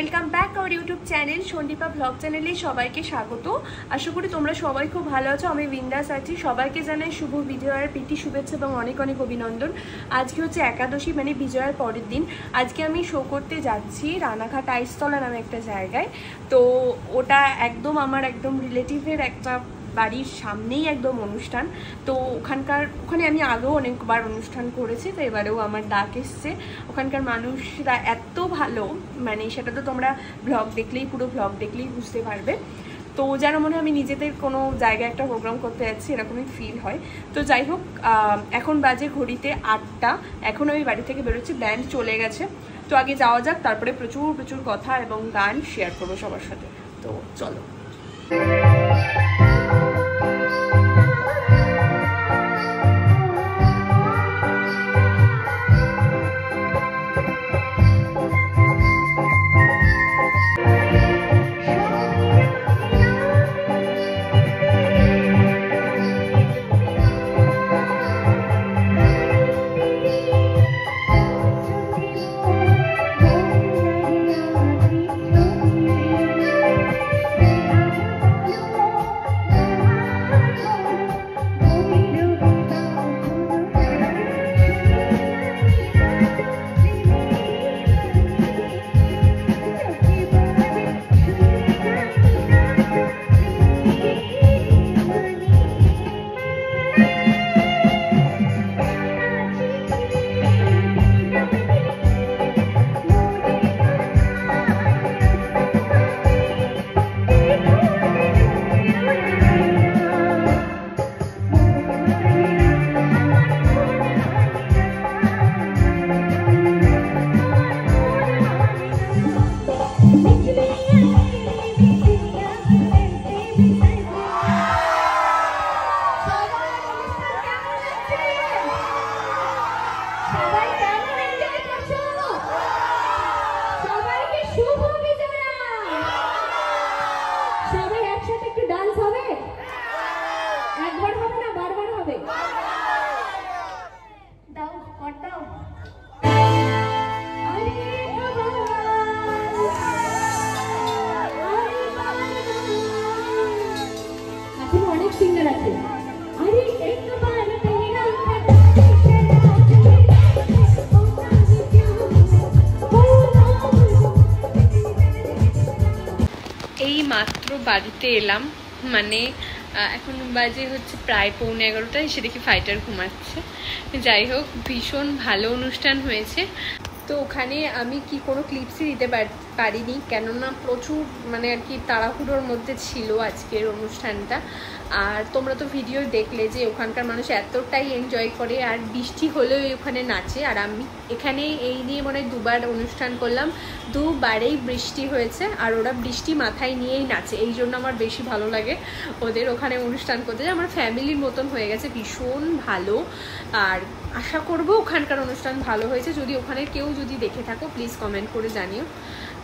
Welcome back our YouTube channel Sandipa blog চ্যানেলে সবাইকে স্বাগত। আশা করি তোমরা সবাই খুব ভালো আছো। আমি বিন্দাস আছি। সবাইকে জানাই শুভ বিজয়ার প্রীতি শুভেচ্ছা এবং অনেক অনেক অভিনন্দন। আজকে হচ্ছে একাদশী, মানে বিজয়ার পরের দিন। আজকে আমি শো করতে যাচ্ছি রানাঘাট আইসতলা নামে একটা জায়গায়। তো ওটা একদম আমার একদম রিলেটিভের একটা বাড়ির সামনেই একদম অনুষ্ঠান। তো ওখানে আমি আগেও অনেকবার অনুষ্ঠান করেছি, তো এবারেও আমার ডাক এসছে। ওখানকার মানুষরা এত ভালো, মানে সেটা তো তোমরা পুরো ব্লগ দেখলেই বুঝতে পারবে। তো যেন মনে হয় আমি নিজেদের কোনো জায়গায় একটা প্রোগ্রাম করতে যাচ্ছি, এরকমই ফিল হয়। তো যাই হোক, এখন বাজে ঘড়িতে 8টা। এখন আমি বাড়ি থেকে বেরোচ্ছি, ব্যান্ড চলে গেছে। তো আগে যাওয়া যাক, তারপরে প্রচুর প্রচুর কথা এবং গান শেয়ার করবো সবার সাথে। তো চলো। এই মাত্র বাড়িতে এলাম, মানে এখন বাজে হচ্ছে প্রায় 11:45। এসে দেখি ফাইটার ঘুমাচ্ছে। যাই হোক, ভীষণ ভালো অনুষ্ঠান হয়েছে। তো ওখানে আমি কি কোনো ক্লিপসই দিতে পারিনি, কেননা প্রচুর মানে আর কি তাড়াহুড়োর মধ্যে ছিল আজকের অনুষ্ঠানটা। আর তোমরা তো ভিডিও দেখলে যে ওখানকার মানুষ এতটাই এনজয় করে, আর বৃষ্টি হলেও ওখানে নাচে। আর আমি এখানে এই নিয়ে মনে হয় 2বার অনুষ্ঠান করলাম, 2বারেই বৃষ্টি হয়েছে, আর ওরা বৃষ্টি মাথায় নিয়েই নাচে। এই জন্য আমার বেশি ভালো লাগে ওদের ওখানে অনুষ্ঠান করতে। আমার ফ্যামিলির মতন হয়ে গেছে, ভীষণ ভালো। আর আশা করবো ওখানকার অনুষ্ঠান ভালো হয়েছে। যদি ওখানে কেউ যদি দেখে থাকো প্লিজ কমেন্ট করে জানিও।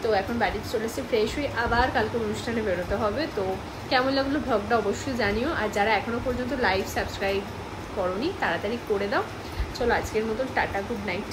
তো এখন বাড়িতে চলে এসে ফ্রেশ হয়ে আবার কালকে অনুষ্ঠানে বেরোতে হবে। তো কেমন লাগলো ব্লগটা অবশ্যই জানিও। আর যারা এখনও পর্যন্ত লাইক সাবস্ক্রাইব করোনি তাড়াতাড়ি করে দাও। চলো আজকের মতন টাটা, গুড নাইট।